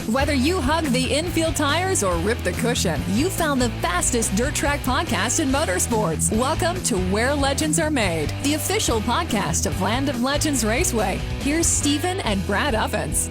Whether you hug the infield tires or rip the cushion, you found the fastest dirt track podcast in motorsports. Welcome to Where Legends Are Made, the official podcast of Land of Legends Raceway. Here's Stephen and Brad Ovens.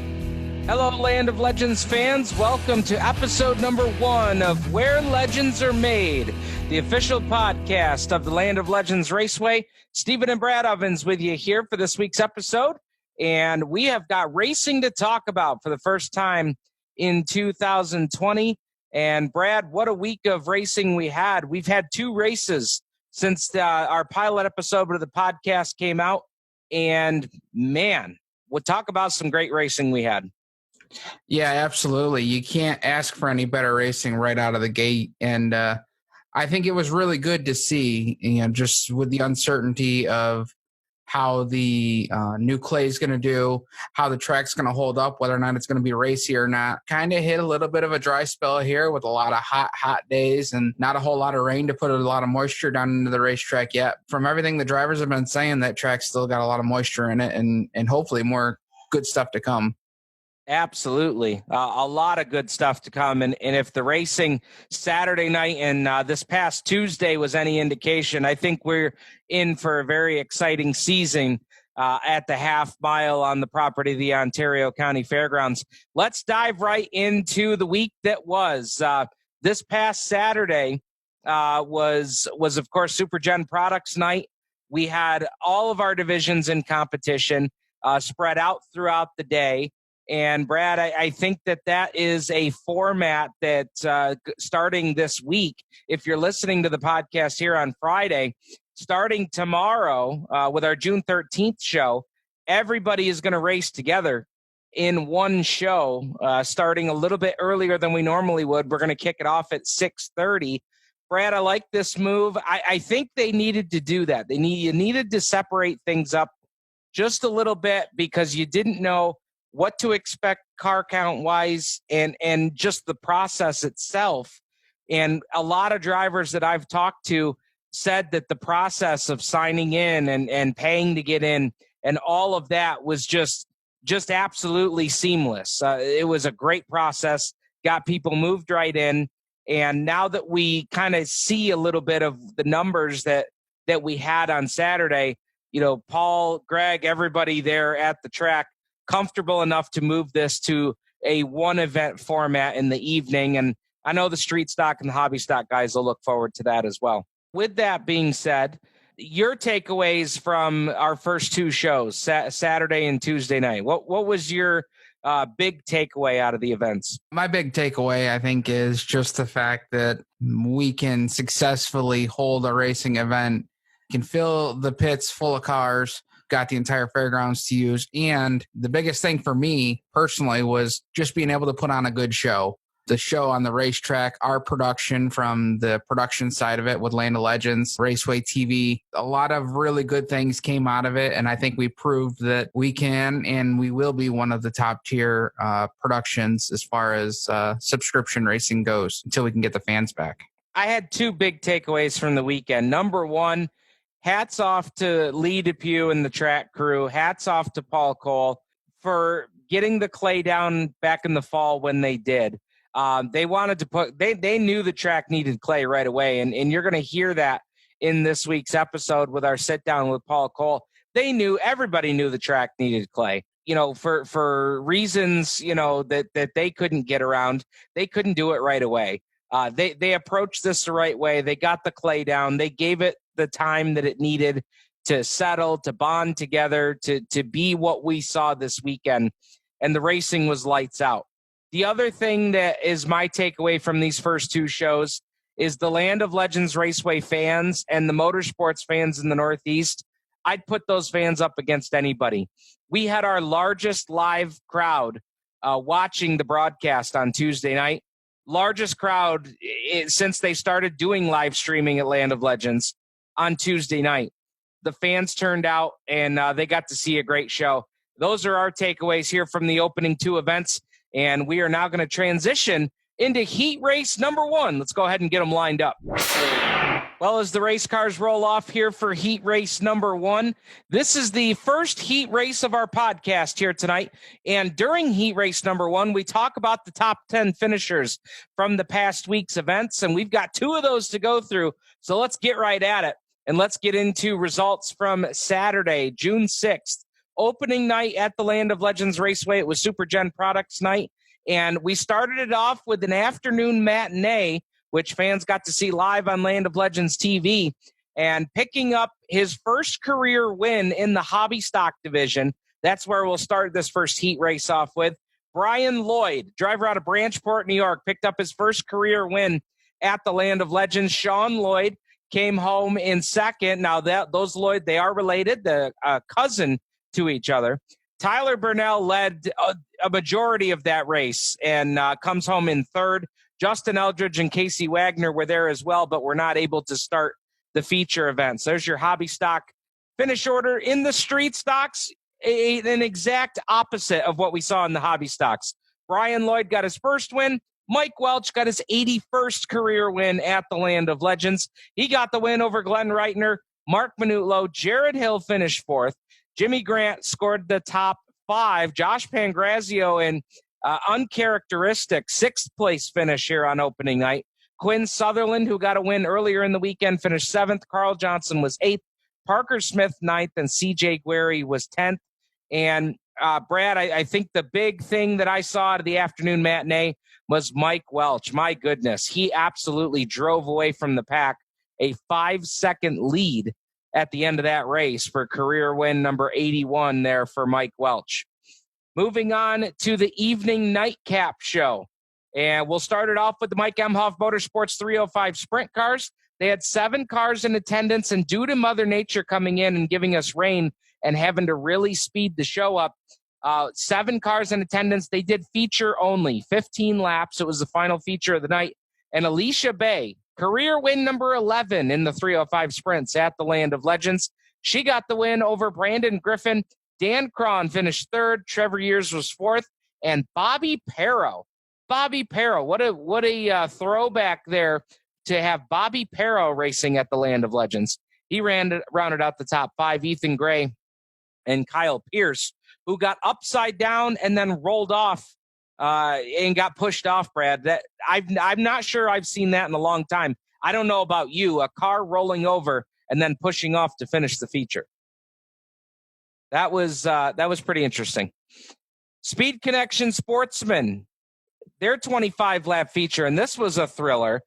Hello, Land of Legends fans. Welcome to episode number 1 of Where Legends Are Made, the official podcast of the Land of Legends Raceway. Stephen and Brad Ovens with you here for this week's episode. And we have got racing to talk about for the first time in 2020. And Brad, what a week of racing we had. We've had 2 races since our pilot episode of the podcast came out. And man, we'll talk about some great racing we had. Yeah, absolutely. You can't ask for any better racing right out of the gate. And I think it was really good to see, just with the uncertainty of how the new clay is going to do, how the track's going to hold up, whether or not it's going to be racy or not. Kind of hit a little bit of a dry spell here with a lot of hot days and not a whole lot of rain to put a lot of moisture down into the racetrack yet. From everything the drivers have been saying, that track's still got a lot of moisture in it and hopefully more good stuff to come. Absolutely. A lot of good stuff to come. And if the racing Saturday night and this past Tuesday was any indication, I think we're in for a very exciting season at the half mile on the property of the Ontario County Fairgrounds. Let's dive right into the week that was. This past Saturday was of course, Super Gen Products Night. We had all of our divisions in competition spread out throughout the day. And Brad, I think that is a format that starting this week, if you're listening to the podcast here on Friday, starting tomorrow with our June 13th show, everybody is going to race together in one show, starting a little bit earlier than we normally would. We're going to kick it off at 6:30. Brad, I like this move. I think they needed to do that. You needed to separate things up just a little bit because you didn't know what to expect car count wise and just the process itself. And a lot of drivers that I've talked to said that the process of signing in and paying to get in and all of that was just absolutely seamless. It was a great process, got people moved right in. And now that we kind of see a little bit of the numbers that we had on Saturday, Paul, Greg, everybody there at the track, comfortable enough to move this to a one event format in the evening. And I know the street stock and the hobby stock guys will look forward to that as well. With that being said, your takeaways from our first 2 shows, Saturday and Tuesday night, what was your big takeaway out of the events? My big takeaway, I think, is just the fact that we can successfully hold a racing event, can fill the pits full of cars, got the entire fairgrounds to use. And the biggest thing for me personally was just being able to put on a good show. The show on the racetrack, our production from the production side of it with Land of Legends, Raceway TV, a lot of really good things came out of it. And I think we proved that we can and we will be one of the top tier productions as far as subscription racing goes until we can get the fans back. I had 2 big takeaways from the weekend. Number 1, hats off to Lee Depew and the track crew. Hats off to Paul Cole for getting the clay down back in the fall when they did. They wanted to they knew the track needed clay right away. And you're going to hear that in this week's episode with our sit down with Paul Cole. Everybody knew the track needed clay, for reasons, that they couldn't get around. They couldn't do it right away. They approached this the right way. They got the clay down. They gave it the time that it needed to settle, to bond together, to be what we saw this weekend. And the racing was lights out. The other thing that is my takeaway from these first 2 shows is the Land of Legends Raceway fans and the motorsports fans in the Northeast. I'd put those fans up against anybody. We had our largest live crowd watching the broadcast on Tuesday night. Largest crowd since they started doing live streaming at Land of Legends on Tuesday night. The fans turned out and they got to see a great show. Those are our takeaways here from the opening 2 events. And we are now going to transition into heat race number 1. Let's go ahead and get them lined up. Well, as the race cars roll off here for heat race number 1, this is the first heat race of our podcast here tonight. And during heat race number 1, we talk about the top 10 finishers from the past week's events. And we've got 2 of those to go through. So let's get right at it. And let's get into results from Saturday, June 6th. Opening night at the Land of Legends Raceway. It was Super Gen Products night. And we started it off with an afternoon matinee, which fans got to see live on Land of Legends TV, and picking up his first career win in the hobby stock division. That's where we'll start this first heat race off with. Brian Lloyd, driver out of Branchport, New York, picked up his first career win at the Land of Legends. Sean Lloyd came home in second. Now, those Lloyd, they are related, the cousin to each other. Tyler Burnell led a majority of that race and comes home in third. Justin Eldridge and Casey Wagner were there as well, but were not able to start the feature events. There's your hobby stock finish order. In the street stocks, an exact opposite of what we saw in the hobby stocks. Brian Lloyd got his first win. Mike Welch got his 81st career win at the Land of Legends. He got the win over Glenn Reitner, Mark Minutlo. Jared Hill finished fourth. Jimmy Grant scored the top 5. Josh Pangrazio in uncharacteristic 6th place finish here on opening night. Quinn Sutherland, who got a win earlier in the weekend, finished 7th. Carl Johnson was 8th. Parker Smith 9th, and CJ Guerry was 10th. And Brad, I think the big thing that I saw out of the afternoon matinee was Mike Welch. My goodness, he absolutely drove away from the pack. A 5-second lead at the end of that race for career win number 81 there for Mike Welch. Moving on to the evening nightcap show. And we'll start it off with the Mike Emhoff Motorsports 305 sprint cars. They had 7 cars in attendance, and due to Mother Nature coming in and giving us rain and having to really speed the show up, 7 cars in attendance. They did feature only, 15 laps. It was the final feature of the night. And Alicia Bay, career win number 11 in the 305 sprints at the Land of Legends. She got the win over Brandon Griffin. Dan Cron finished 3rd. Trevor Years was 4th. And Bobby Perro. What a throwback there to have Bobby Perro racing at the Land of Legends. He rounded out the top 5. Ethan Gray and Kyle Pierce, who got upside down and then rolled off and got pushed off, Brad. That I'm not sure I've seen that in a long time. I don't know about you, a car rolling over and then pushing off to finish the feature. That was pretty interesting. Speed Connection Sportsman, their 25-lap feature, and this was a thriller.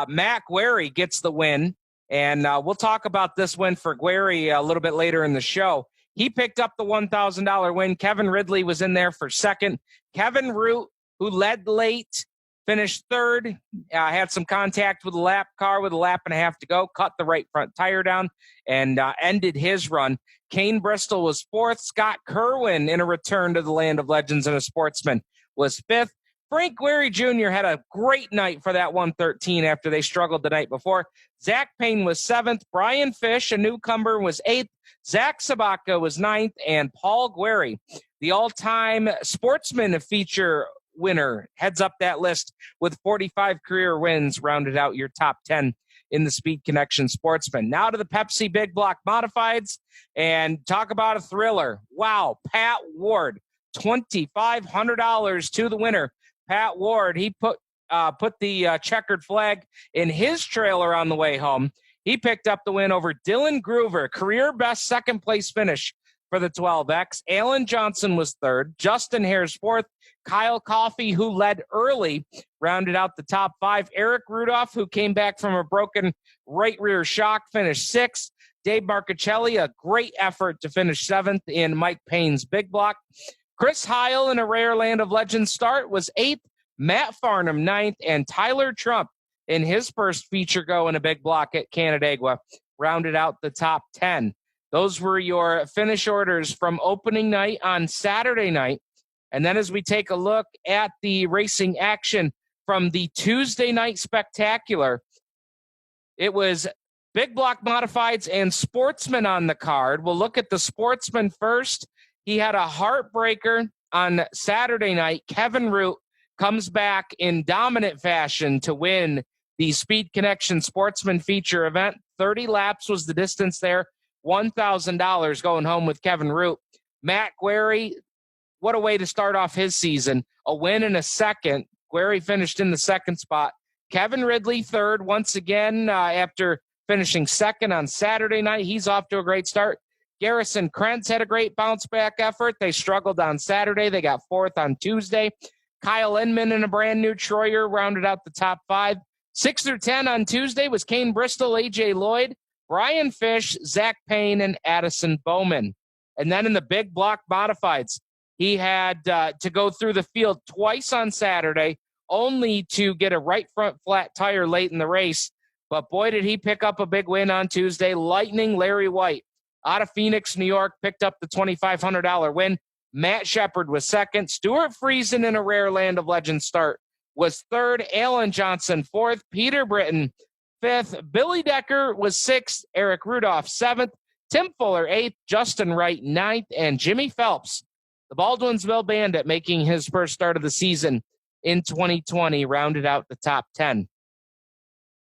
Matt Guerry gets the win, and we'll talk about this win for Guerry a little bit later in the show. He picked up the $1,000 win. Kevin Ridley was in there for second. Kevin Root, who led late, finished third. Had some contact with the lap car with a lap and a half to go, cut the right front tire down, and ended his run. Kane Bristol was fourth. Scott Kerwin, in a return to the Land of Legends and a sportsman, was fifth. Frank Guerry Jr. had a great night for that 113 after they struggled the night before. Zach Payne was 7th. Brian Fish, a newcomer, was 8th. Zach Sabaka was 9th. And Paul Guerry, the all-time sportsman feature winner, heads up that list with 45 career wins, rounded out your top 10 in the Speed Connection Sportsman. Now to the Pepsi Big Block Modifieds, and talk about a thriller. Wow, Pat Ward, $2,500 to the winner. Pat Ward, he put the checkered flag in his trailer on the way home. He picked up the win over Dylan Groover, career best second place finish for the 12X. Alan Johnson was third. Justin Hare's fourth. Kyle Coffey, who led early, rounded out the top 5. Eric Rudolph, who came back from a broken right rear shock, finished 6th. Dave Marcichelli, a great effort to finish 7th in Mike Payne's Big Block. Chris Heil, in a rare Land of Legends start, was 8th. Matt Farnham, 9th. And Tyler Trump, in his first feature go in a big block at Canandaigua, rounded out the top 10. Those were your finish orders from opening night on Saturday night. And then as we take a look at the racing action from the Tuesday night spectacular, it was Big Block Modifieds and Sportsman on the card. We'll look at the Sportsman first. He had a heartbreaker on Saturday night. Kevin Root comes back in dominant fashion to win the Speed Connection Sportsman Feature event. 30 laps was the distance there. $1,000 going home with Kevin Root. Matt Guerry, what a way to start off his season. A win and a second. Guerry finished in the second spot. Kevin Ridley, third, once again, after finishing second on Saturday night. He's off to a great start. Garrison Krentz had a great bounce-back effort. They struggled on Saturday. They got fourth on Tuesday. Kyle Inman in a brand-new Troyer rounded out the top 5. 6 through 10 on Tuesday was Kane Bristol, A.J. Lloyd, Brian Fish, Zach Payne, and Addison Bowman. And then in the big block modifieds, he had to go through the field twice on Saturday, only to get a right front flat tire late in the race. But boy, did he pick up a big win on Tuesday. Lightning Larry White out of Phoenix, New York, picked up the $2,500 win. Matt Shepard was second. Stuart Friesen in a rare Land of Legends start was third. Alan Johnson, fourth. Peter Britton, fifth. Billy Decker was sixth. Eric Rudolph, seventh. Tim Fuller, eighth. Justin Wright, ninth. And Jimmy Phelps, the Baldwinsville Bandit, making his first start of the season in 2020, rounded out the top 10.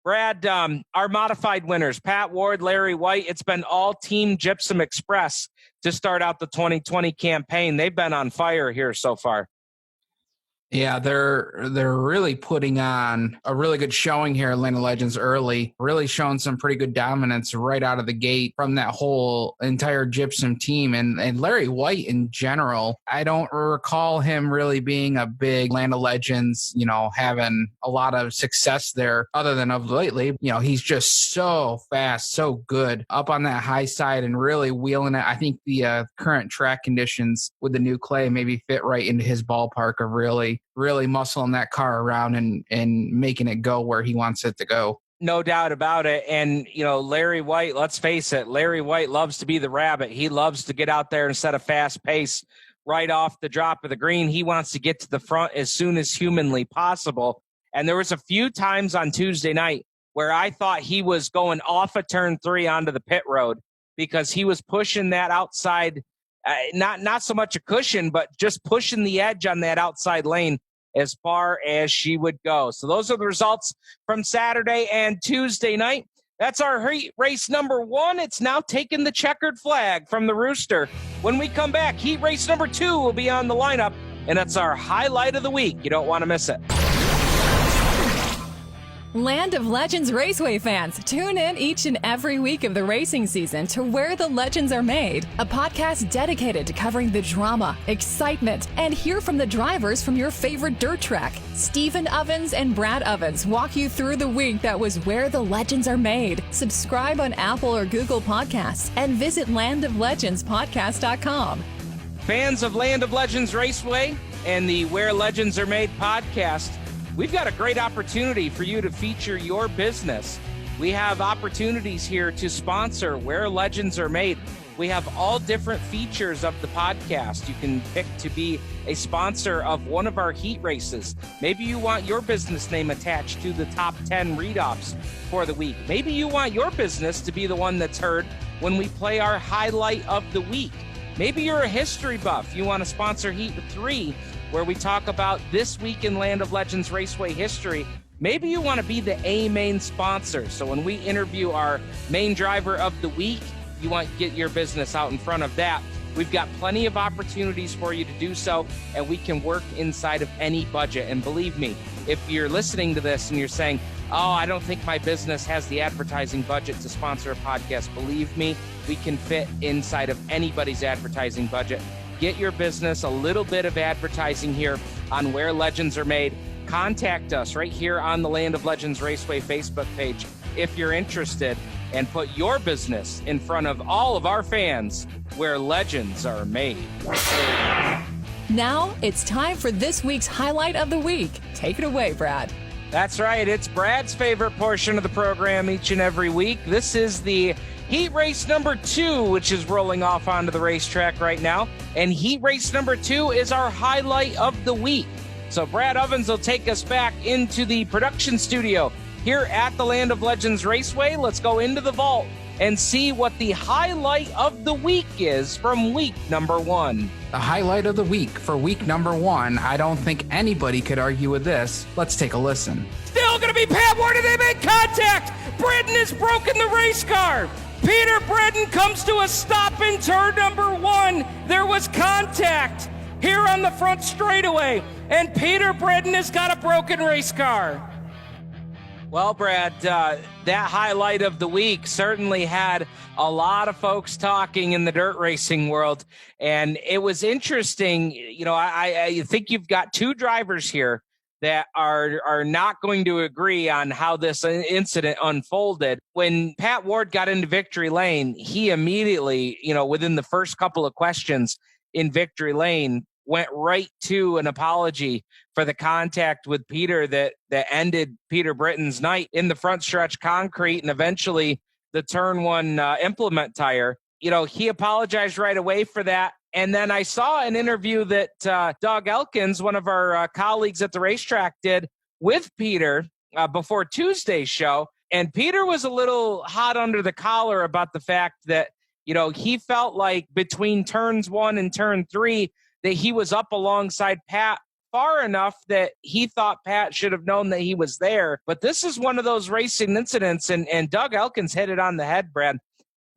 Brad, our modified winners, Pat Ward, Larry White, it's been all Team Gypsum Express to start out the 2020 campaign. They've been on fire here so far. Yeah, they're really putting on a really good showing here at Land of Legends early, really showing some pretty good dominance right out of the gate from that whole entire Gypsum team. And Larry White in general, I don't recall him really being a big Land of Legends, having a lot of success there other than of lately. He's just so fast, so good up on that high side and really wheeling it. I think the current track conditions with the new clay maybe fit right into his ballpark of really muscling that car around and making it go where he wants it to go. No doubt about it. And, Larry White, let's face it, Larry White loves to be the rabbit. He loves to get out there and set a fast pace right off the drop of the green. He wants to get to the front as soon as humanly possible. And there was a few times on Tuesday night where I thought he was going off of turn 3 onto the pit road because he was pushing that outside, not so much a cushion, but just pushing the edge on that outside lane as far as she would go. So those are the results from Saturday and Tuesday night. That's our heat race number 1. It's now taking the checkered flag from the Rooster. When we come back, heat race number 2 will be on the lineup, and it's our highlight of the week. You don't want to miss it. Land of Legends Raceway fans, tune in each and every week of the racing season to Where the Legends Are Made, a podcast dedicated to covering the drama, excitement, and hear from the drivers from your favorite dirt track. Stephen Ovens and Brad Ovens walk you through the week that was Where the Legends Are Made. Subscribe on Apple or Google Podcasts and visit landoflegendspodcast.com. Fans of Land of Legends Raceway and the Where Legends Are Made podcast, we've got a great opportunity for you to feature your business. We have opportunities here to sponsor Where Legends Are Made. We have all different features of the podcast. You can pick to be a sponsor of one of our heat races. Maybe you want your business name attached to the top 10 read-offs for the week. Maybe you want your business to be the one that's heard when we play our highlight of the week. Maybe you're a history buff. You want to sponsor Heat 3, where we talk about this week in Land of Legends Raceway history. Maybe you want to be the main sponsor. So when we interview our main driver of the week, you want to get your business out in front of that. We've got plenty of opportunities for you to do so, and we can work inside of any budget. And believe me, if you're listening to this and you're saying, I don't think my business has the advertising budget to sponsor a podcast, believe me, we can fit inside of anybody's advertising budget. Get your business a little bit of advertising here on Where Legends Are Made. Contact us right here on the Land of Legends Raceway Facebook page if you're interested, and put your business in front of all of our fans where legends are made. Now it's time for this week's highlight of the week. Take it away, Brad. That's right. It's Brad's favorite portion of the program each and every week. This is the heat race number 2, which is rolling off onto the racetrack right now. And heat race number 2 is our highlight of the week. So Brad Ovens will take us back into the production studio here at the Land of Legends Raceway. Let's go into the vault and see what the highlight of the week is from week number 1. The highlight of the week for week number 1. I don't think anybody could argue with this. Let's take a listen. Still going to be me, Pat Ward, and they make contact. Britton has broken the race car. Peter Britton comes to a stop in turn number 1. There was contact here on the front straightaway, and Peter Britton has got a broken race car. Well, Brad, that highlight of the week certainly had a lot of folks talking in the dirt racing world, and it was interesting. You know, I think you've got two drivers here that are not going to agree on how this incident unfolded. When Pat Ward got into victory lane, he immediately, you know, within the first couple of questions in victory lane, went right to an apology for the contact with Peter that ended Peter Britton's night in the front stretch concrete and eventually the turn 1 implement tire. You know, he apologized right away for that. And then I saw an interview that Doug Elkins, one of our colleagues at the racetrack, did with Peter before Tuesday's show. And Peter was a little hot under the collar about the fact that, you know, he felt like between turns 1 and turn 3, that he was up alongside Pat far enough that he thought Pat should have known that he was there. But this is one of those racing incidents, and Doug Elkins hit it on the head, Brad.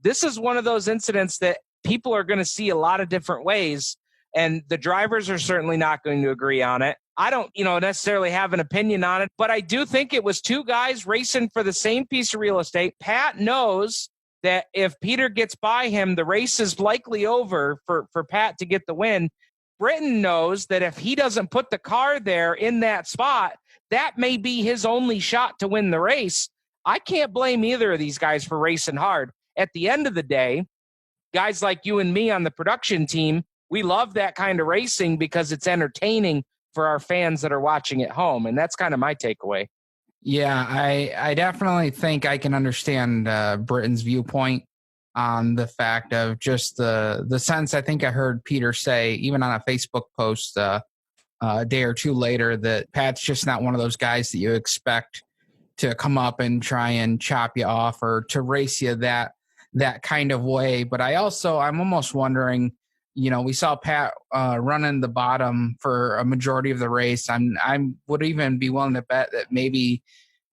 This is one of those incidents that people are going to see a lot of different ways, and the drivers are certainly not going to agree on it. I don't, necessarily have an opinion on it, but I do think it was two guys racing for the same piece of real estate. Pat knows that if Peter gets by him, the race is likely over for Pat to get the win. Britton knows that if he doesn't put the car there in that spot, that may be his only shot to win the race. I can't blame either of these guys for racing hard. At the end of the day, guys like you and me on the production team, we love that kind of racing because it's entertaining for our fans that are watching at home. And that's kind of my takeaway. Yeah, I definitely think I can understand Britton's viewpoint on the fact of just the sense. I think I heard Peter say, even on a Facebook post a day or two later, that Pat's just not one of those guys that you expect to come up and try and chop you off or to race you that kind of way. But I'm almost wondering, we saw Pat running the bottom for a majority of the race. I would even be willing to bet that maybe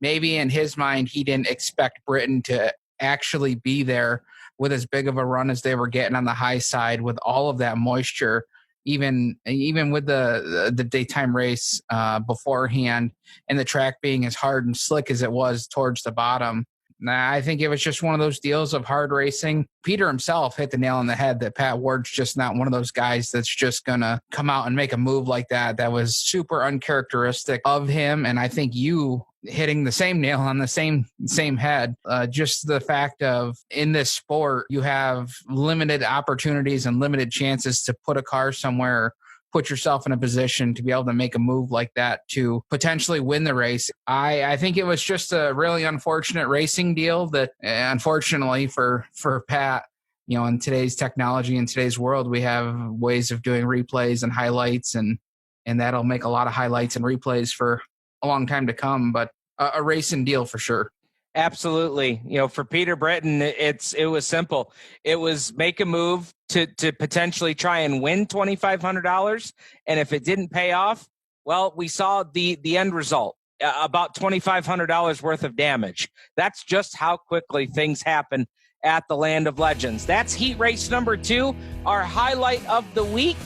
in his mind, he didn't expect Britton to actually be there with as big of a run as they were getting on the high side with all of that moisture, even with the daytime race beforehand and the track being as hard and slick as it was towards the bottom. I think it was just one of those deals of hard racing. Peter himself hit the nail on the head that Pat Ward's just not one of those guys that's just going to come out and make a move like that. That was super uncharacteristic of him. And I think you hitting the same nail on the same head, just the fact of in this sport, you have limited opportunities and limited chances to put a car somewhere, put yourself in a position to be able to make a move like that to potentially win the race. I think it was just a really unfortunate racing deal that, unfortunately for Pat, in today's technology, in today's world, we have ways of doing replays and highlights, and that'll make a lot of highlights and replays for a long time to come, but a racing deal for sure. Absolutely. For Peter Britton, it was simple. It was make a move to potentially try and win $2,500. And if it didn't pay off, well, we saw the end result, about $2,500 worth of damage. That's just how quickly things happen at the Land of Legends. That's heat race number 2, our highlight of the week.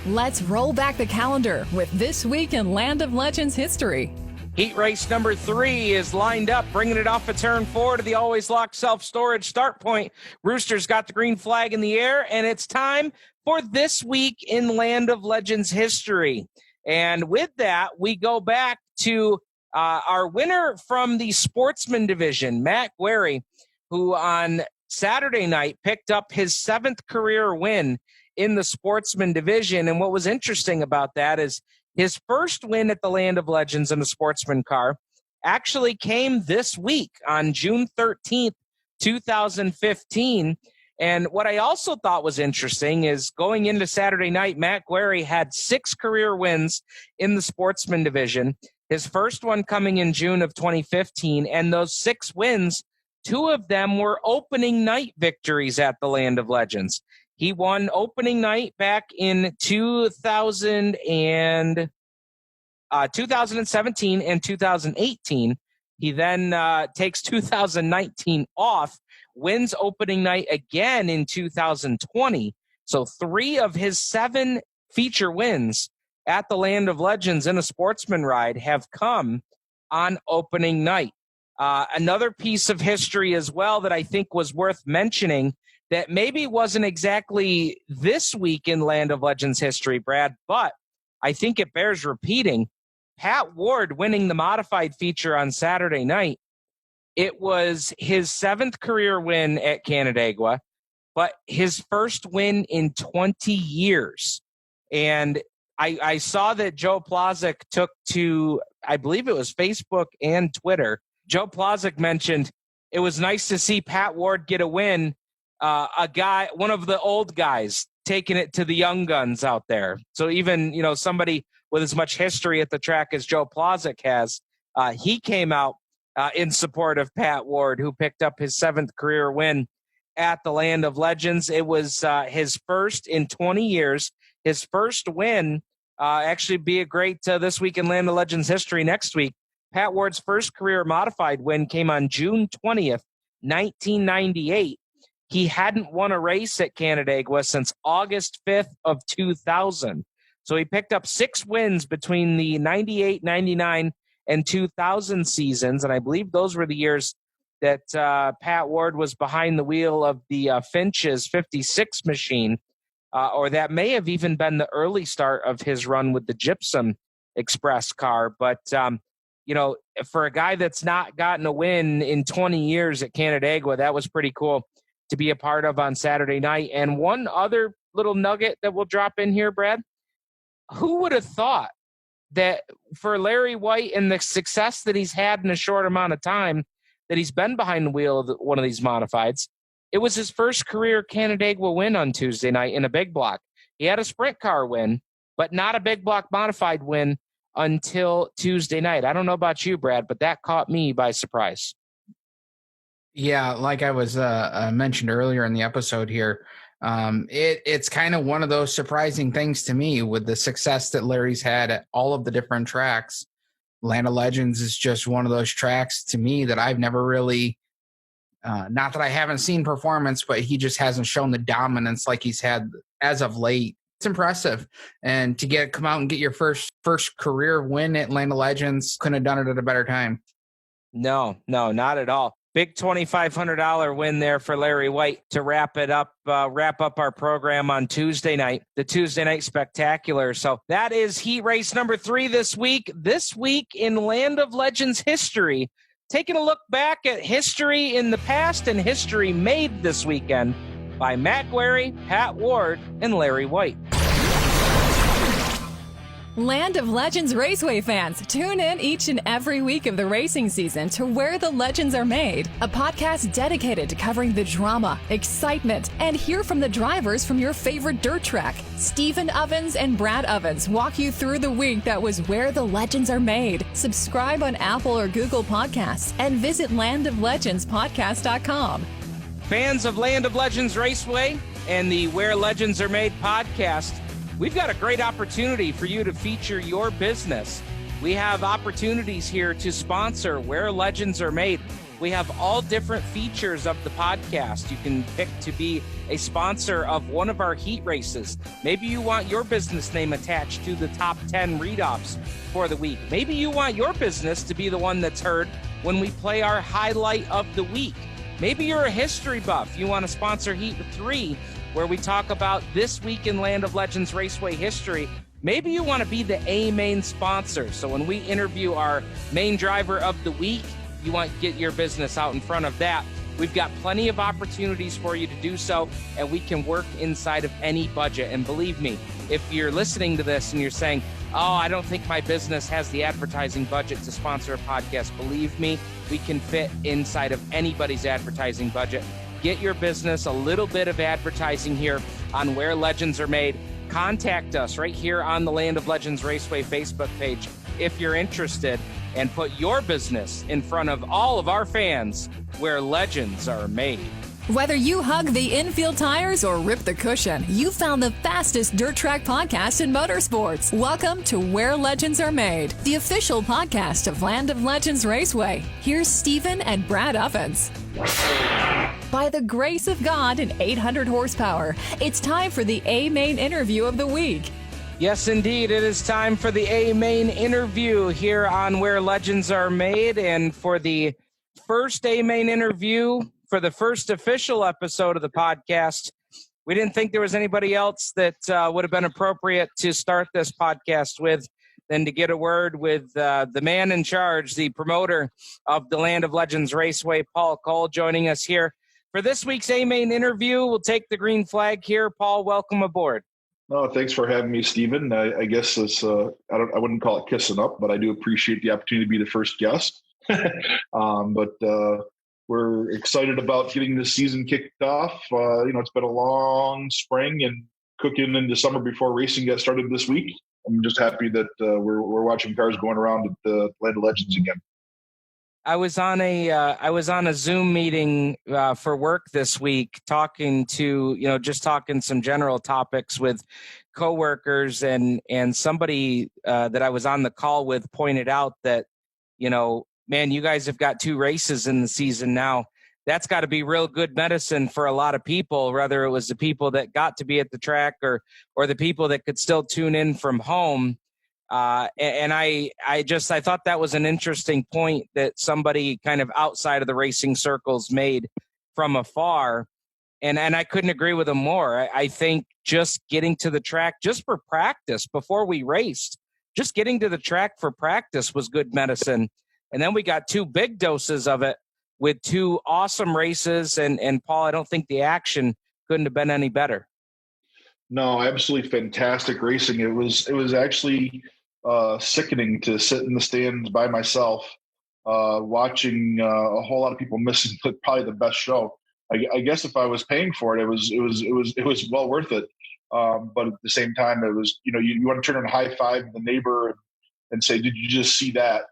Let's roll back the calendar with This Week in Land of Legends history. Heat race number 3 is lined up, bringing it off of turn 4 to the always locked self-storage start point. Rooster's got the green flag in the air, and it's time for This Week in Land of Legends history. And with that, we go back to our winner from the sportsman division, Matt Guerry, who on Saturday night picked up his 7th career win in the sportsman division. And what was interesting about that is his first win at the Land of Legends in the sportsman car actually came this week on June 13th, 2015. And what I also thought was interesting is going into Saturday night, Matt Guerry had 6 career wins in the sportsman division, his first one coming in June of 2015. And those 6 wins, 2 of them were opening night victories at the Land of Legends. He won opening night back in 2000 and 2017 and 2018. He then takes 2019 off, wins opening night again in 2020. So 3 of his 7 feature wins at the Land of Legends in a sportsman ride have come on opening night. Another piece of history as well that I think was worth mentioning that maybe wasn't exactly this week in Land of Legends history, Brad, but I think it bears repeating. Pat Ward winning the modified feature on Saturday night. It was his 7th career win at Canandaigua, but his first win in 20 years. And I saw that Joe Plazek took to, I believe it was Facebook and Twitter. Joe Plazek mentioned it was nice to see Pat Ward get a win. A guy, one of the old guys, taking it to the young guns out there. So even, somebody with as much history at the track as Joe Plazek has, he came out in support of Pat Ward, who picked up his 7th career win at the Land of Legends. It was his first in 20 years, his first win. Actually be a great This Week in Land of Legends history next week. Pat Ward's first career modified win came on June 20th, 1998. He hadn't won a race at Canandaigua since August 5th of 2000. So he picked up 6 wins between the 98, 99, and 2000 seasons. And I believe those were the years that Pat Ward was behind the wheel of the Finch's 56 machine, or that may have even been the early start of his run with the Gypsum Express car. But, for a guy that's not gotten a win in 20 years at Canandaigua, that was pretty cool to be a part of on Saturday night. And one other little nugget that we'll drop in here, Brad, who would have thought that for Larry White and the success that he's had in a short amount of time that he's been behind the wheel of one of these modifieds, it was his first career Canandaigua win on Tuesday night in a big block. He had a sprint car win, but not a big block modified win until Tuesday night. I don't know about you, Brad, but that caught me by surprise. Yeah, like I was mentioned earlier in the episode here, it's kind of one of those surprising things to me with the success that Larry's had at all of the different tracks. Land of Legends is just one of those tracks to me that I've never really, not that I haven't seen performance, but he just hasn't shown the dominance like he's had as of late. It's impressive. And to come out and get your first career win at Land of Legends, couldn't have done it at a better time. No, not at all. Big $2,500 win there for Larry White to wrap up our program on Tuesday night, the Tuesday Night Spectacular. So that is heat race number 3 this week. This week in Land of Legends history, taking a look back at history in the past and history made this weekend by Matt Guerry, Pat Ward, and Larry White. Land of Legends Raceway fans, tune in each and every week of the racing season to Where the Legends Are Made, a podcast dedicated to covering the drama, excitement, and hear from the drivers from your favorite dirt track. Stephen Ovens and Brad Ovens walk you through the week that was Where the Legends Are Made. Subscribe on Apple or Google Podcasts and visit landoflegendspodcast.com. Fans of Land of Legends Raceway and the Where Legends Are Made podcast, we've got a great opportunity for you to feature your business. We have opportunities here to sponsor Where Legends Are Made. We have all different features of the podcast. You can pick to be a sponsor of one of our heat races. Maybe you want your business name attached to the top 10 read-offs for the week. Maybe you want your business to be the one that's heard when we play our highlight of the week. Maybe you're a history buff. You want to sponsor Heat 3, where we talk about this week in Land of Legends Raceway history. Maybe you want to be the main sponsor. So when we interview our main driver of the week, you want to get your business out in front of that. We've got plenty of opportunities for you to do so, and we can work inside of any budget. And believe me, if you're listening to this and you're saying, oh, I don't think my business has the advertising budget to sponsor a podcast, believe me, we can fit inside of anybody's advertising budget. Get your business a little bit of advertising here on Where Legends Are Made. Contact us right here on the Land of Legends Raceway Facebook page if you're interested, and put your business in front of all of our fans where legends are made. Whether you hug the infield tires or rip the cushion, you found the fastest dirt track podcast in motorsports. Welcome to Where Legends Are Made, the official podcast of Land of Legends Raceway. Here's Stephen and Brad Ovens. By the grace of God and 800 horsepower, it's time for the A-Main interview of the week. Yes, indeed. It is time for the A-Main interview here on Where Legends Are Made. And for the first A-Main interview, for the first official episode of the podcast, we didn't think there was anybody else that would have been appropriate to start this podcast with than to get a word with the man in charge, the promoter of the Land of Legends Raceway, Paul Cole, joining us here. For this week's A-Main interview, we'll take the green flag here. Paul, welcome aboard. No, thanks for having me, Stephen. I guess it's I wouldn't call it kissing up, but I do appreciate the opportunity to be the first guest. We're excited about getting this season kicked off. It's been a long spring and cooking into summer before racing got started this week. I'm just happy that we're watching cars going around at the Land of Legends again. I was on a Zoom meeting for work this week, talking some general topics with coworkers, and somebody that I was on the call with pointed out that, man, you guys have got 2 races in the season now. That's got to be real good medicine for a lot of people, whether it was the people that got to be at the track or the people that could still tune in from home. And I thought that was an interesting point that somebody kind of outside of the racing circles made from afar. And I couldn't agree with him more. I think just getting to the track just for practice before we raced, just getting to the track for practice was good medicine. And then we got 2 big doses of it with 2 awesome races. And Paul, I don't think the action couldn't have been any better. No, absolutely fantastic racing. It was actually sickening to sit in the stands by myself, watching a whole lot of people missing probably the best show. I guess if I was paying for it, it was well worth it. But at the same time, it was, you want to turn and high five the neighbor and say, "Did you just see that?"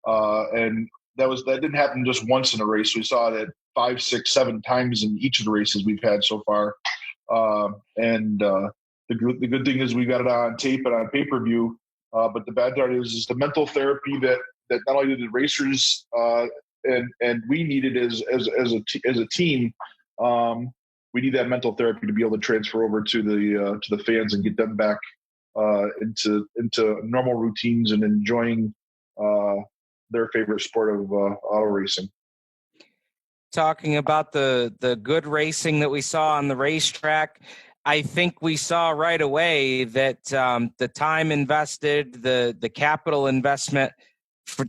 And that didn't happen just once in a race. We saw it at 5, 6, 7 times in each of the races we've had so far. The good thing is we got it on tape and on pay-per-view. But the bad part is the mental therapy that not only did the racers and we needed as a team. We need that mental therapy to be able to transfer over to the fans and get them back into normal routines and enjoying their favorite sport of auto racing. Talking about the good racing that we saw on the racetrack, I think we saw right away that the time invested, the capital investment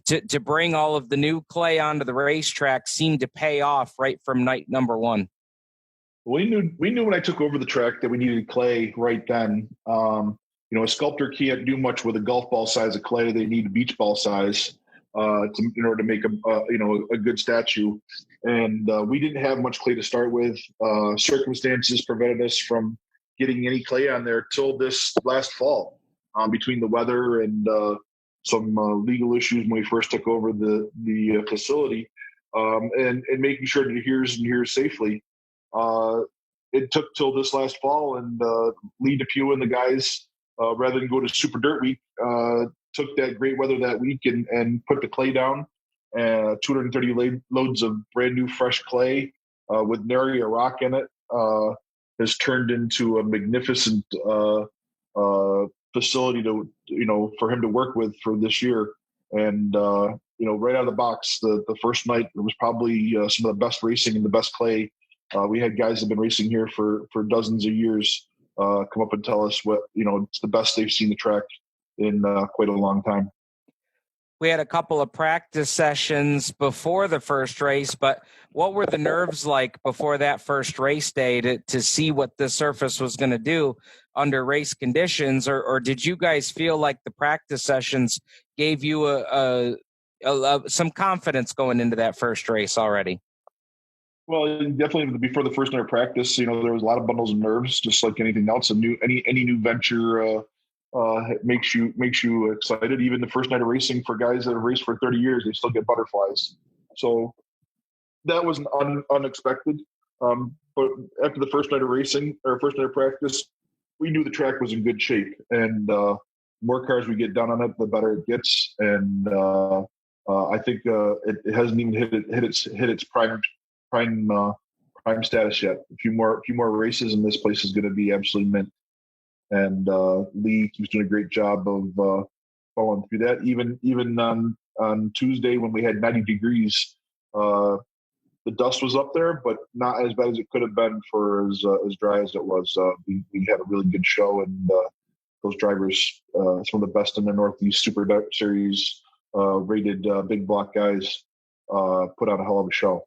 to bring all of the new clay onto the racetrack seemed to pay off right from night number 1. We knew when I took over the track that we needed clay right then. A sculptor can't do much with a golf ball size of clay. They need a beach ball size in order to make a good statue. And we didn't have much clay to start with. Circumstances prevented us from getting any clay on there till this last fall, between the weather and some legal issues when we first took over the facility, and making sure that it adheres safely. It took till this last fall, and Lee DePew and the guys, rather than go to Super Dirt Week, took that great weather that week and put the clay down. 230 loads of brand new fresh clay with nary a rock in it has turned into a magnificent facility for him to work with for this year. And right out of the box, the first night, it was probably some of the best racing and the best clay. We had guys that have been racing here for dozens of years come up and tell us what it's the best they've seen the track in quite a long time. We had a couple of practice sessions before the first race, but what were the nerves like before that first race day to see what the surface was going to do under race conditions? Or did you guys feel like the practice sessions gave you some confidence going into that first race already? Well, definitely before the first night of practice, there was a lot of bundles of nerves, just like anything else. Any new venture makes you excited. Even the first night of racing, for guys that have raced for 30 years, they still get butterflies. So that was unexpected. But after the first night of racing or first night of practice, we knew the track was in good shape, and the more cars we get done on it, the better it gets. And I think it hasn't even hit its prime status yet. A few more races, and this place is going to be absolutely mint. And Lee keeps doing a great job of following through that. Even on Tuesday when we had 90 degrees, the dust was up there, but not as bad as it could have been for as dry as it was. We had a really good show, and those drivers, some of the best in the Northeast Super Dart Series rated big block guys, put on a hell of a show.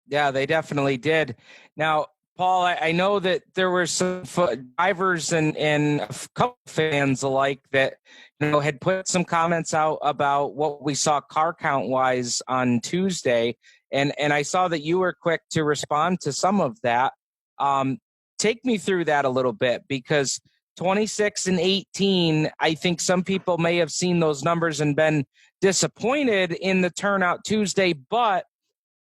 Yeah, they definitely did. Now, Paul, I know that there were some drivers and a couple fans alike that had put some comments out about what we saw car count wise on Tuesday, and I saw that you were quick to respond to some of that. Take me through that a little bit, because 26 and 18, I think some people may have seen those numbers and been disappointed in the turnout Tuesday, but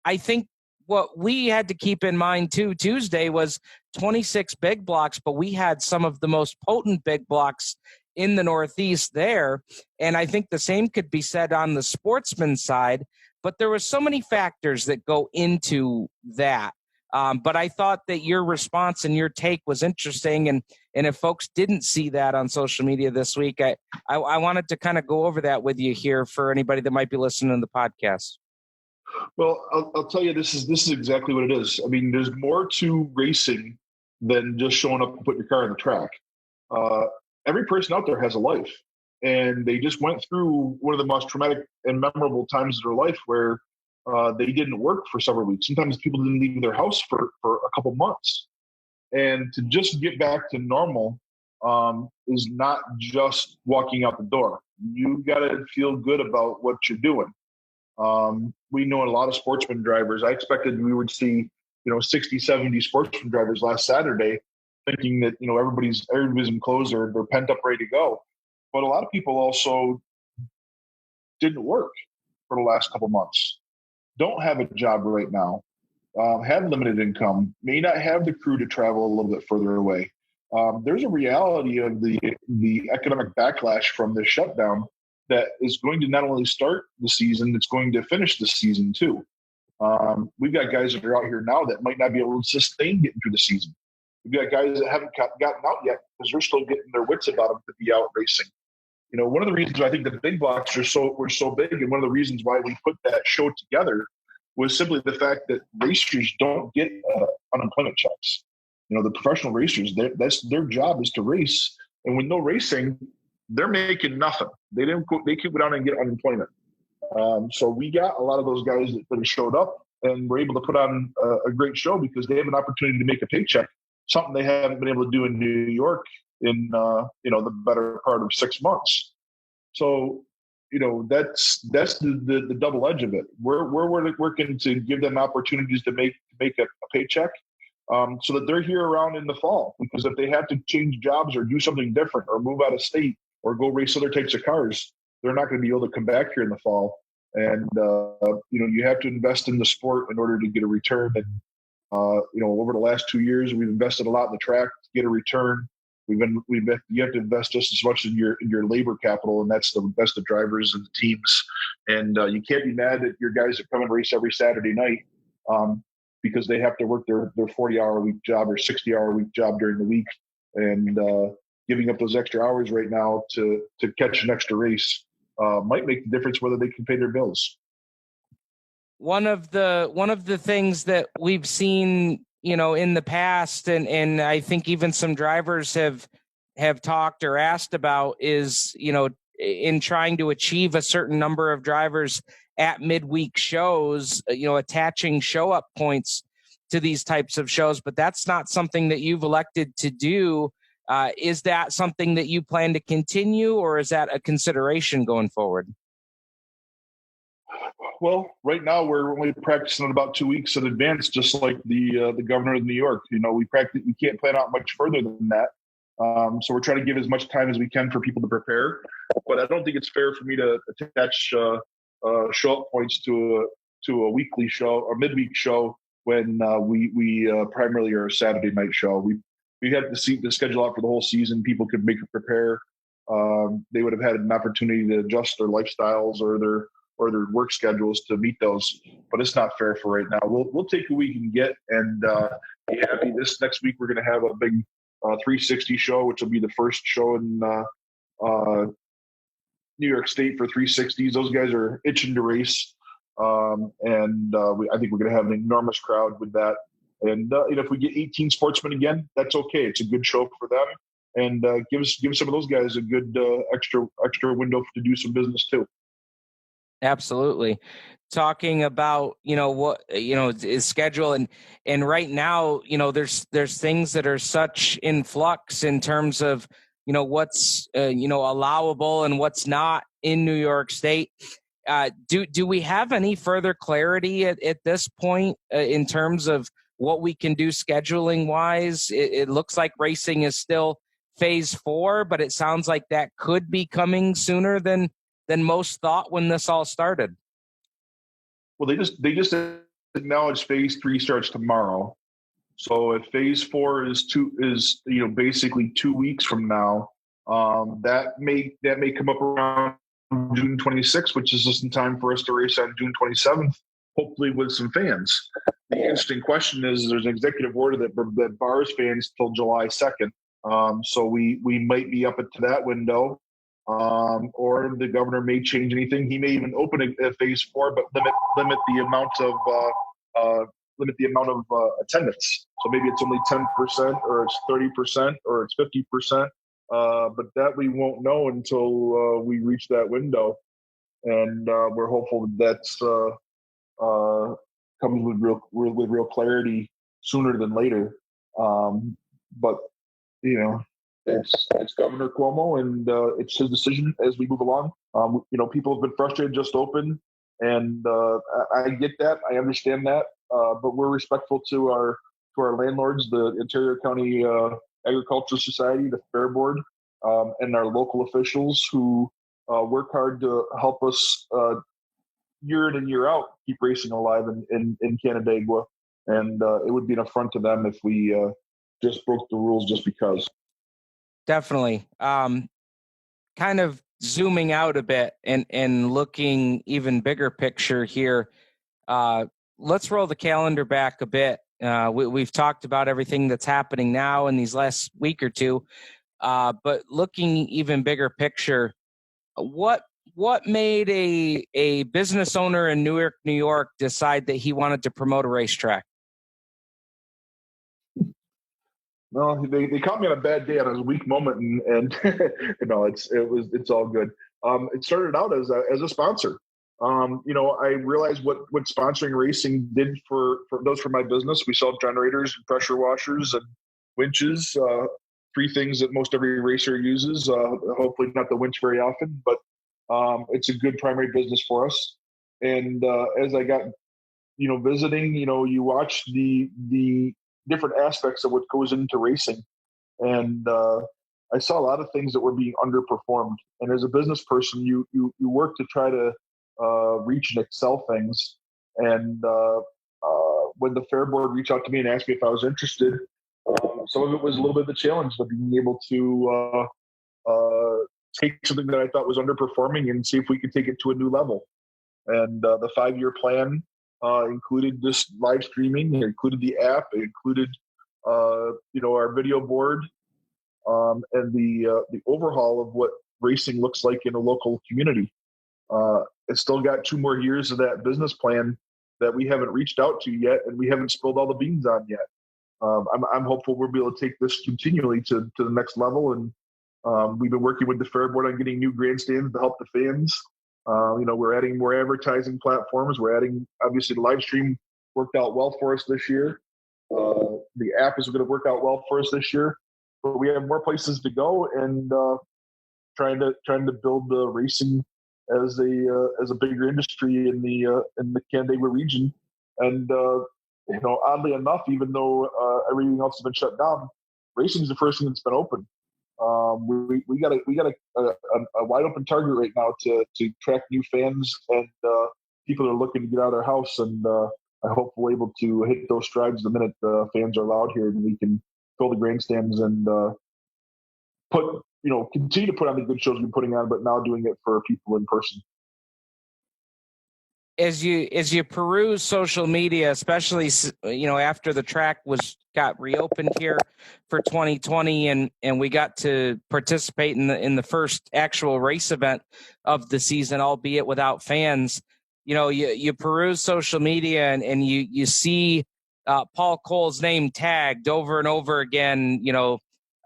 I think what we had to keep in mind too Tuesday was 26 big blocks, but we had some of the most potent big blocks in the Northeast there. And I think the same could be said on the sportsman side, but there were so many factors that go into that. But I thought that your response and your take was interesting. And if folks didn't see that on social media this week, I wanted to kind of go over that with you here for anybody that might be listening to the podcast. Well, I'll tell you, this is exactly what it is. I mean, there's more to racing than just showing up and putting your car on the track. Every person out there has a life, and they just went through one of the most traumatic and memorable times of their life where they didn't work for several weeks. Sometimes people didn't leave their house for a couple months. And to just get back to normal is not just walking out the door. You got to feel good about what you're doing. We know a lot of sportsman drivers. I expected we would see, 60, 70 sportsman drivers last Saturday, thinking that, everybody's in clothes, they're pent up, ready to go. But a lot of people also didn't work for the last couple months, don't have a job right now, have limited income, may not have the crew to travel a little bit further away. There's a reality of the economic backlash from this shutdown that is going to not only start the season, it's going to finish the season too. We've got guys that are out here now that might not be able to sustain getting through the season. We've got guys that haven't gotten out yet because they're still getting their wits about them to be out racing. One of the reasons I think the big blocks were so big, and one of the reasons why we put that show together was simply the fact that racers don't get unemployment checks. The professional racers, that's their job is to race, and with no racing, they're making nothing. They could go down and get unemployment. So we got a lot of those guys that showed up and were able to put on a great show because they have an opportunity to make a paycheck, something they haven't been able to do in New York in the better part of 6 months. So that's the double edge of it. We're working to give them opportunities to make a paycheck, so that they're here around in the fall. Because if they have to change jobs or do something different or move out of state or go race other types of cars, they're not going to be able to come back here in the fall. And you have to invest in the sport in order to get a return. And over the last 2 years, we've invested a lot in the track to get a return. You have to invest just as much in your labor capital, and that's the drivers and the teams. And you can't be mad at your guys that come and race every Saturday night because they have to work their 40-hour-a-week job or 60-hour-a-week job during the week, and giving up those extra hours right now to catch an extra race might make the difference whether they can pay their bills. One of the things that we've seen, in the past, and I think even some drivers have talked or asked about is, in trying to achieve a certain number of drivers at midweek shows, attaching show up points to these types of shows, but that's not something that you've elected to do. Is that something that you plan to continue, or is that a consideration going forward? Well, right now we're only practicing about 2 weeks in advance, just like the governor of New York. We can't plan out much further than that. So we're trying to give as much time as we can for people to prepare. But I don't think it's fair for me to attach show up points to a weekly show or midweek show when we primarily are a Saturday night show. We had to see the schedule out for the whole season. People could prepare. They would have had an opportunity to adjust their lifestyles or their work schedules to meet those. But it's not fair for right now. We'll take what we can get, and be happy. This next week we're going to have a big 360 show, which will be the first show in New York State for 360s. Those guys are itching to race, and I think we're going to have an enormous crowd with that. And if we get 18 sportsmen again, that's okay. It's a good show for them, and give some of those guys a good extra window to do some business too. Absolutely. Talking about, what, is schedule and right now, there's things that are such in flux in terms of, what's, allowable and what's not in New York State. Do we have any further clarity at this point in terms of what we can do scheduling wise? It looks like racing is still phase 4, but it sounds like that could be coming sooner than most thought when this all started. Well, they just acknowledged phase 3 starts tomorrow. So if phase 4 is basically 2 weeks from now, that may come up around June 26th, which is just in time for us to race on June 27th, hopefully with some fans. The interesting question is there's an executive order that bars fans till July 2nd. So we might be up into that window. Or the governor may change anything. He may even open a phase 4, but limit the amount of attendance. So maybe it's only 10%, or it's 30%, or it's 50%. But that we won't know until we reach that window, and we're hopeful that's comes with real clarity sooner than later. But it's Governor Cuomo, and it's his decision as we move along. People have been frustrated just open, and I get that. I understand that. But we're respectful to our landlords, the Ontario County Agricultural Society, the Fair Board, and our local officials who work hard to help us year in and year out keep racing alive in Canandaigua. And it would be an affront to them if we just broke the rules just because. Definitely. Kind of zooming out a bit and looking even bigger picture here. Let's roll the calendar back a bit. We've talked about everything that's happening now in these last week or two, but looking even bigger picture, what made a business owner in Newark, New York, decide that he wanted to promote a racetrack? No, they caught me on a bad day, on a weak moment, and it's all good. It started out as a sponsor. I realized what sponsoring racing did for my business. We sell generators, pressure washers, and winches. 3 things that most every racer uses. Hopefully not the winch very often, but it's a good primary business for us. And as I got, visiting, you watch the different aspects of what goes into racing. And I saw a lot of things that were being underperformed. And as a business person, you work to try to reach and excel things. And when the Fair Board reached out to me and asked me if I was interested, some of it was a little bit of the challenge of being able to take something that I thought was underperforming and see if we could take it to a new level. And the 5-year plan included this live streaming. It included the app. It included, our video board, and the overhaul of what racing looks like in a local community. It's still got 2 more years of that business plan that we haven't reached out to yet, and we haven't spilled all the beans on yet. I'm hopeful we'll be able to take this continually to the next level. And we've been working with the Fair Board on getting new grandstands to help the fans. We're adding more advertising platforms. We're adding, obviously, the live stream worked out well for us this year. The app is going to work out well for us this year, but we have more places to go, and trying to build the racing as a bigger industry in the Canandaigua region. And oddly enough, even though everything else has been shut down, racing is the first thing that's been open. We got a wide open target right now to attract new fans and people that are looking to get out of their house. And I hope we're able to hit those strides the minute the fans are allowed here, and we can fill the grandstands and continue to put on the good shows we're putting on, but now doing it for people in person. As you peruse social media, especially after the track got reopened here for 2020, and we got to participate in the first actual race event of the season, albeit without fans. You peruse social media and you see Paul Cole's name tagged over and over again.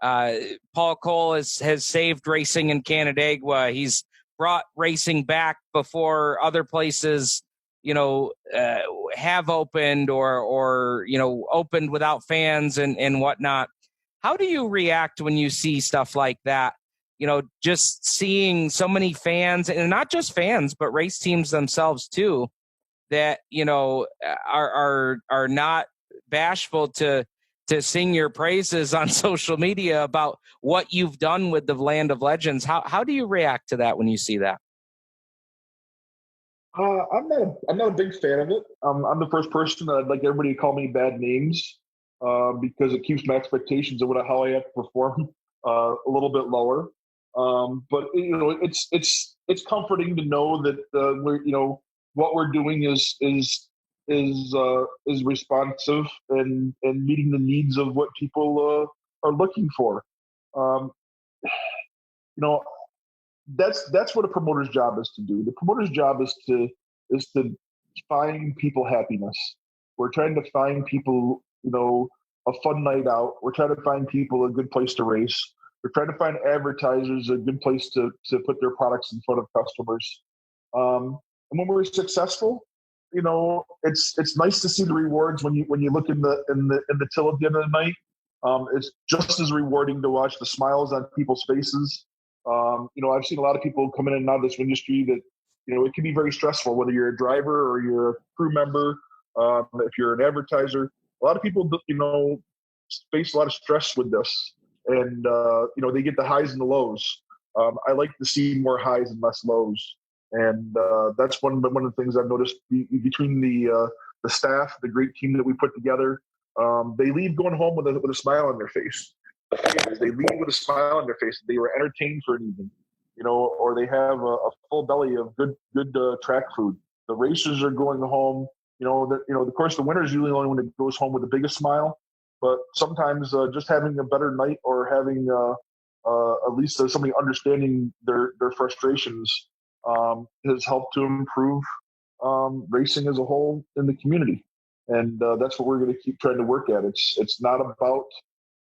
Paul Cole has saved racing in Canandaigua. He's brought racing back before other places have opened or opened without fans and whatnot. How do you react when you see stuff like that? Just seeing so many fans, and not just fans, but race teams themselves too, that are not bashful to sing your praises on social media about what you've done with the Land of Legends. How do you react to that when you see that? I'm not a big fan of it. I'm the first person that I'd like everybody to call me bad names because it keeps my expectations of how I have to perform a little bit lower. But it's comforting to know that what we're doing is responsive and meeting the needs of what people are looking for. That's what a promoter's job is to do. The promoter's job is to find people happiness. We're trying to find people, a fun night out. We're trying to find people a good place to race. We're trying to find advertisers a good place to put their products in front of customers. And when we're successful, it's nice to see the rewards when you look in the till at the end of the night. It's just as rewarding to watch the smiles on people's faces. I've seen a lot of people come in and out of this industry that, it can be very stressful, whether you're a driver or you're a crew member, if you're an advertiser. A lot of people, face a lot of stress with this, and, they get the highs and the lows. I like to see more highs and less lows. And that's one of the things I've noticed between the staff, the great team that we put together. They leave going home with a smile on their face. They leave with a smile on their face. They were entertained for an evening, or they have a full belly of good track food. The racers are going home. Of course, the winner is usually the only one that goes home with the biggest smile. But sometimes just having a better night or having at least somebody understanding their frustrations has helped to improve racing as a whole in the community. And that's what we're going to keep trying to work at. It's not about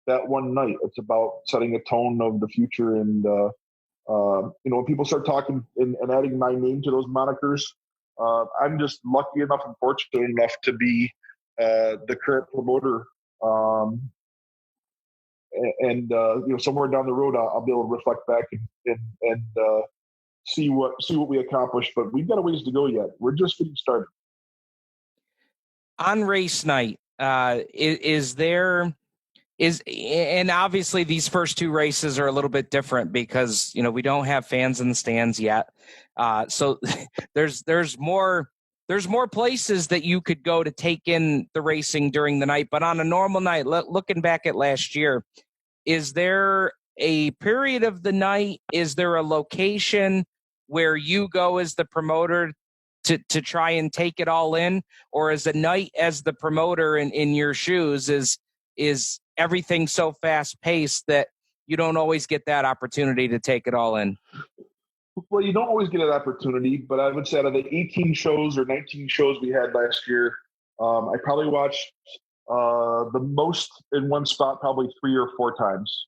that one night. It's about setting a tone of the future. And, when people start talking and adding my name to those monikers, I'm just lucky enough and fortunate enough to be the current promoter. Somewhere down the road, I'll be able to reflect back and see what we accomplished. But we've got a ways to go yet. We're just getting started. On race night, and obviously these first two races are a little bit different because we don't have fans in the stands yet. So there's more places that you could go to take in the racing during the night. But on a normal night, looking back at last year, is there a period of the night? Is there a location where you go as the promoter to try and take it all in, or is a night as the promoter in your shoes is everything so fast paced that you don't always get that opportunity to take it all in? Well, you don't always get an opportunity, but I would say out of the 18 shows or 19 shows we had last year, I probably watched the most in one spot probably 3 or 4 times.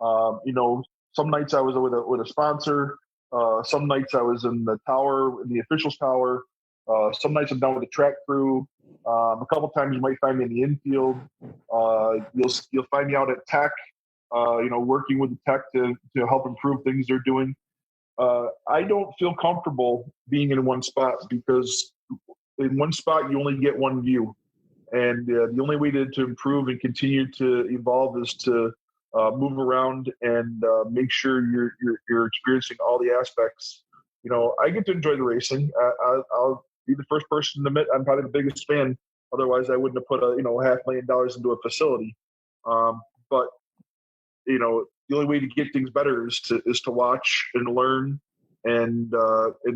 Some nights I was with a sponsor. Some nights I was in the tower, in the officials tower. Some nights I'm down with the track crew. A couple times you might find me in the infield. You'll find me out at tech, working with the tech to help improve things they're doing. I don't feel comfortable being in one spot because in one spot you only get one view, and the only way to improve and continue to evolve is to move around and make sure you're experiencing all the aspects. I get to enjoy the racing. I'll be the first person to admit I'm probably the biggest fan Otherwise, I wouldn't have put $500,000 into a facility. But the only way to get things better is to watch and learn and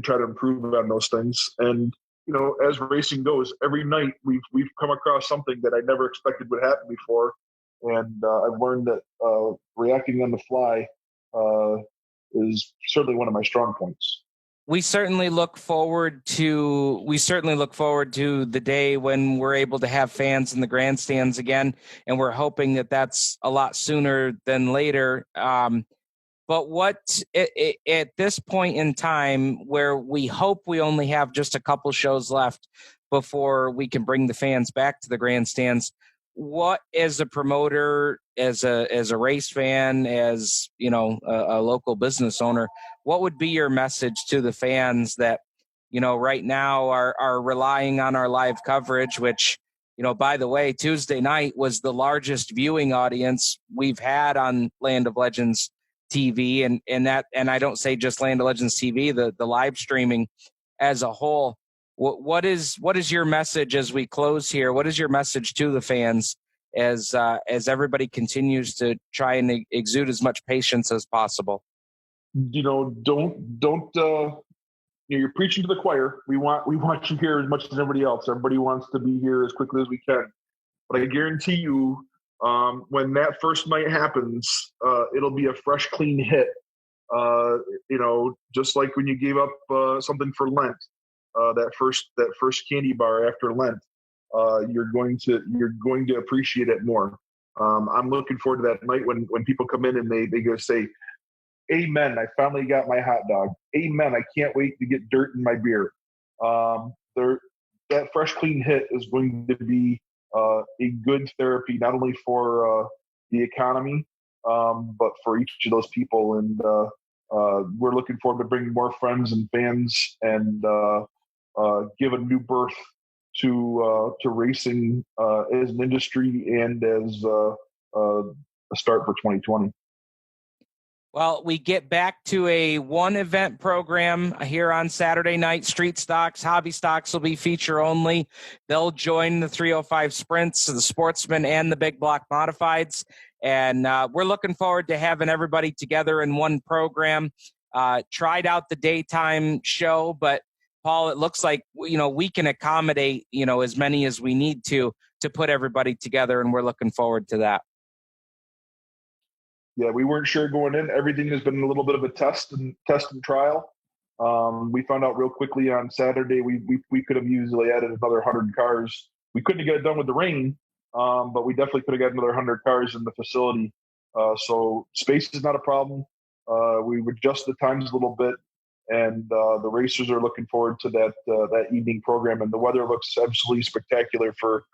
try to improve on those things. And as racing goes, every night we've come across something that I never expected would happen before, and I've learned that reacting on the fly is certainly one of my strong points. We certainly look forward to the day when we're able to have fans in the grandstands again, and we're hoping that that's a lot sooner than later. But what at this point in time, where we hope we only have just a couple shows left before we can bring the fans back to the grandstands, what, as a promoter, as a race fan, as a local business owner, what would be your message to the fans that right now are relying on our live coverage, which by the way, Tuesday night was the largest viewing audience we've had on Land of Legends TV, and I don't say just Land of Legends TV, the live streaming as a whole. What is your message as we close here? What is your message to the fans as everybody continues to try and exude as much patience as possible? Don't you're preaching to the choir. We want you here as much as everybody else. Everybody wants to be here as quickly as we can. But I guarantee you, when that first night happens, it'll be a fresh, clean hit. Just like when you gave up something for Lent, that first candy bar after Lent, you're going to appreciate it more. I'm looking forward to that night when people come in and they go say, "Amen, I finally got my hot dog. Amen, I can't wait to get dirt in my beer." That fresh, clean hit is going to be a good therapy, not only for the economy, but for each of those people. And we're looking forward to bringing more friends and fans and give a new birth to racing as an industry and as a start for 2020. Well, we get back to a one event program here on Saturday night. Street stocks, hobby stocks will be feature only. They'll join the 305 sprints, the sportsmen and the big block modifieds. And we're looking forward to having everybody together in one program. Tried out the daytime show, but Paul, it looks like, we can accommodate, as many as we need to put everybody together. And we're looking forward to that. Yeah, we weren't sure going in. Everything has been a little bit of a test and trial. We found out real quickly on Saturday we could have easily added another 100 cars. We couldn't get it done with the rain, but we definitely could have got another 100 cars in the facility. So space is not a problem. We adjust the times a little bit, and the racers are looking forward to that evening program. And the weather looks absolutely spectacular for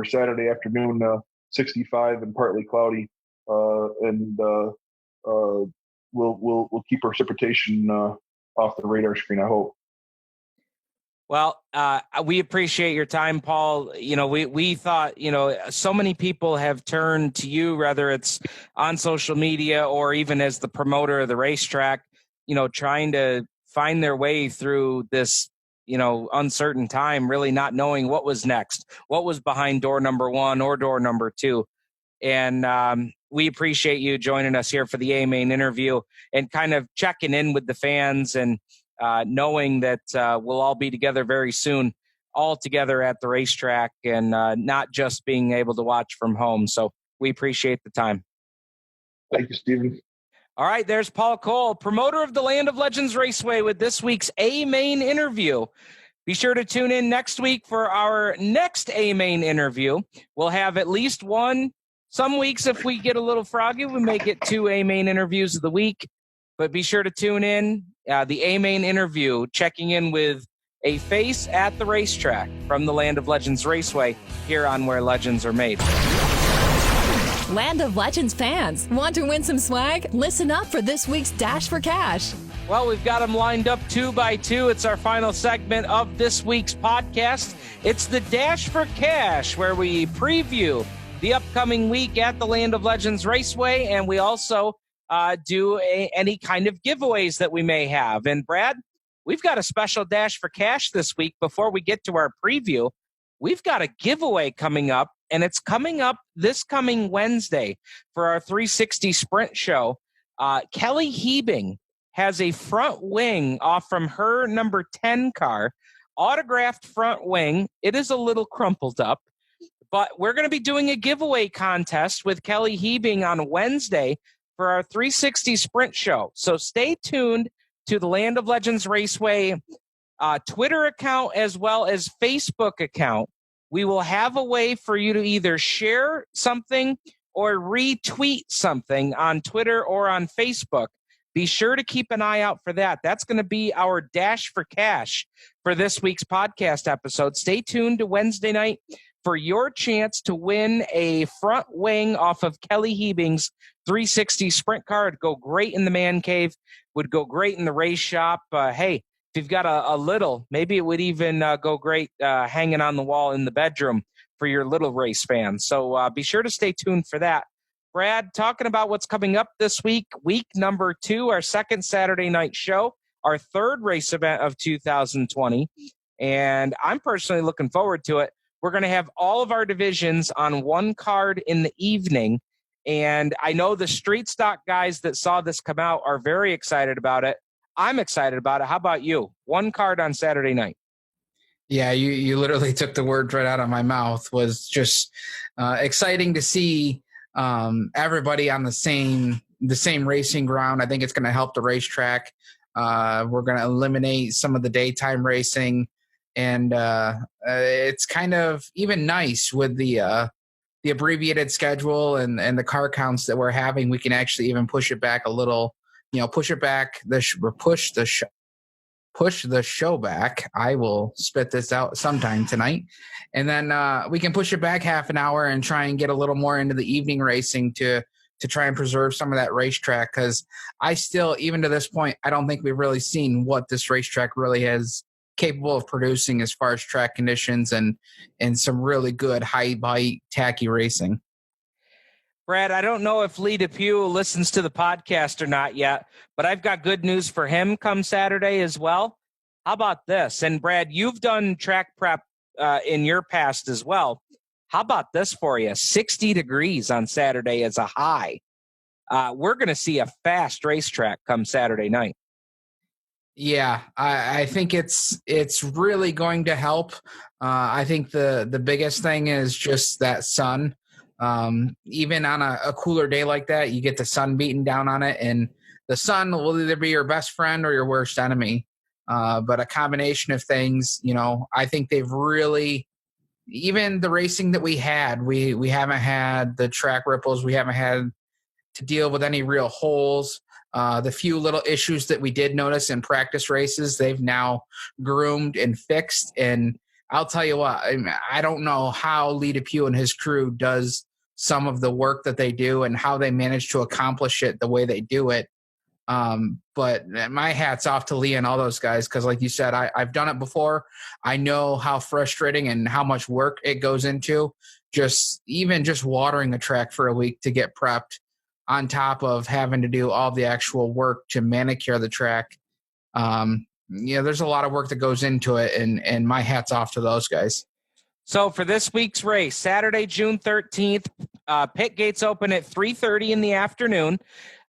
Saturday afternoon, 65 and partly cloudy. And we'll keep precipitation off the radar screen, I hope. Well, we appreciate your time, Paul. We thought, so many people have turned to you, whether it's on social media or even as the promoter of the racetrack, trying to find their way through this, uncertain time, really not knowing what was next, what was behind door number 1 or door number 2. And we appreciate you joining us here for the A-Main interview and kind of checking in with the fans and knowing that we'll all be together very soon, all together at the racetrack and not just being able to watch from home. So we appreciate the time. Thank you, Stephen. All right, there's Paul Cole, promoter of the Land of Legends Raceway, with this week's A-Main interview. Be sure to tune in next week for our next A-Main interview. We'll have at least one. Some weeks, if we get a little froggy, we may get 2 A-Main interviews of the week. But be sure to tune in. The A-Main interview, checking in with a face at the racetrack from the Land of Legends Raceway here on Where Legends Are Made. Land of Legends fans, want to win some swag? Listen up for this week's Dash for Cash. Well, we've got them lined up 2 by 2. It's our final segment of this week's podcast. It's the Dash for Cash, where we preview the upcoming week at the Land of Legends Raceway, and we also do any kind of giveaways that we may have. And Brad, we've got a special Dash for Cash this week. Before we get to our preview, we've got a giveaway coming up, and it's coming up this coming Wednesday for our 360 Sprint show. Kelly Hebing has a front wing off from her number 10 car, autographed front wing. It is a little crumpled up, but we're going to be doing a giveaway contest with Kelly Hebing on Wednesday for our 360 Sprint show. So stay tuned to the Land of Legends Raceway Twitter account as well as Facebook account. We will have a way for you to either share something or retweet something on Twitter or on Facebook. Be sure to keep an eye out for that. That's going to be our dash for cash for this week's podcast episode. Stay tuned to Wednesday night for your chance to win a front wing off of Kelly Hebing's 360 Sprint car. It'd go great in the man cave, would go great in the race shop. Hey, if you've got a little, maybe it would even go great hanging on the wall in the bedroom for your little race fans. So be sure to stay tuned for that. Brad, talking about what's coming up this week, week number 2, our second Saturday night show, our third race event of 2020. And I'm personally looking forward to it. We're going to have all of our divisions on one card in the evening. And I know the street stock guys that saw this come out are very excited about it. I'm excited about it. How about you? One card on Saturday night. Yeah, you literally took the words right out of my mouth. Was just exciting to see everybody on the same racing ground. I think it's going to help the racetrack. We're going to eliminate some of the daytime racing, and it's kind of even nice with the abbreviated schedule and the car counts that we're having. We can actually even push it back a little. Push the show back. I will spit this out sometime tonight. And then we can push it back half an hour and try and get a little more into the evening racing to try and preserve some of that racetrack. Because I still, even to this point, I don't think we've really seen what this racetrack really is capable of producing as far as track conditions and some really good high bite tacky racing. Brad, I don't know if Lee DePew listens to the podcast or not yet, but I've got good news for him come Saturday as well. How about this? And Brad, you've done track prep in your past as well. How about this for you? 60 degrees on Saturday as a high. We're going to see a fast racetrack come Saturday night. Yeah, I think it's really going to help. I think the biggest thing is just that sun. Even on a cooler day like that, you get the sun beating down on it, and the sun will either be your best friend or your worst enemy. But a combination of things, I think they've really, even the racing that we had, we haven't had the track ripples. We haven't had to deal with any real holes. The few little issues that we did notice in practice races, they've now groomed and fixed. And I'll tell you what, I don't know how Lee DePew and his crew does some of the work that they do and how they manage to accomplish it the way they do it. But my hat's off to Lee and all those guys, because like you said, I've done it before. I know how frustrating and how much work it goes into just watering a track for a week to get prepped, on top of having to do all the actual work to manicure the track. There's a lot of work that goes into it, and my hat's off to those guys. So for this week's race, Saturday, June 13th, pit gates open at 3:30 in the afternoon.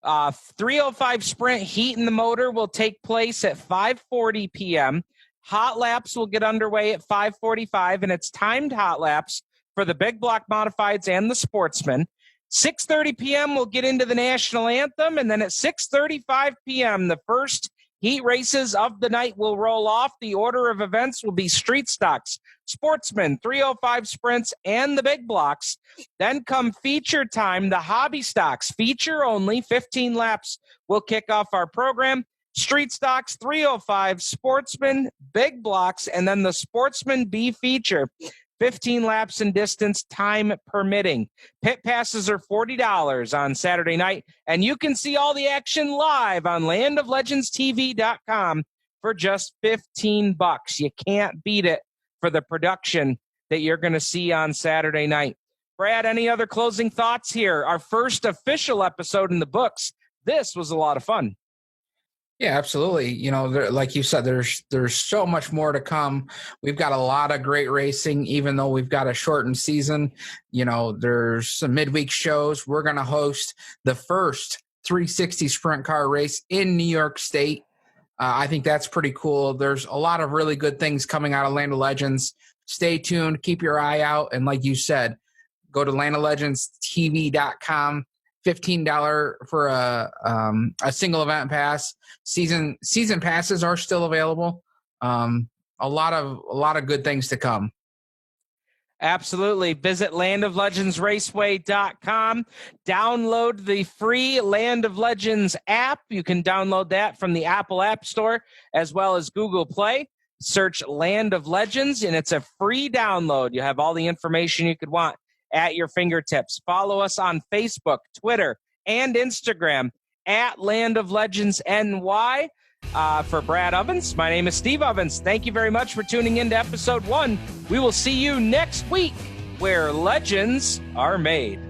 305 Sprint heat in the motor will take place at 5:40 p.m. Hot laps will get underway at 5:45, and it's timed hot laps for the big block modifieds and the sportsmen. 6:30 p.m. we'll get into the national anthem, and then at 6:35 p.m. the first heat races of the night will roll off. The order of events will be street stocks, sportsmen, 305 sprints, and the big blocks. Then come feature time, the hobby stocks, feature only, 15 laps will kick off our program. Street stocks, 305, sportsmen, big blocks, and then the sportsman B feature, 15 laps in distance, time permitting. Pit passes are $40 on Saturday night, and you can see all the action live on landoflegendstv.com for just $15. You can't beat it for the production that you're going to see on Saturday night. Brad, any other closing thoughts here? Our first official episode in the books. This was a lot of fun. Yeah, absolutely. You know, like you said, there's so much more to come. We've got a lot of great racing, even though we've got a shortened season. You know, there's some midweek shows. We're going to host the first 360 sprint car race in New York State. I think that's pretty cool. There's a lot of really good things coming out of Land of Legends. Stay tuned. Keep your eye out. And like you said, go to landoflegendstv.com. $15 for a single event pass. Season passes are still available. A lot of good things to come. Absolutely. Visit landoflegendsraceway.com. Download the free Land of Legends app. You can download that from the Apple App Store as well as Google Play. Search Land of Legends, and it's a free download. You have all the information you could want at your fingertips. Follow us on Facebook, Twitter, and Instagram at Land of Legends NY. For Brad Ovens, my name is Steve Ovens. Thank you very much for tuning in to episode 1. We will see you next week where legends are made.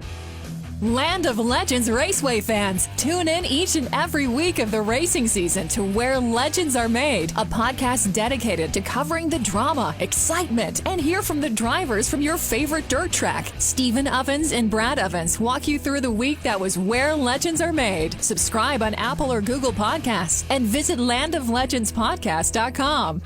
Land of Legends Raceway fans, tune in each and every week of the racing season to Where Legends Are Made, a podcast dedicated to covering the drama, excitement, and hear from the drivers from your favorite dirt track. Stephen Ovens and Brad Ovens walk you through the week that was Where Legends Are Made. Subscribe on Apple or Google Podcasts and visit landoflegendspodcast.com.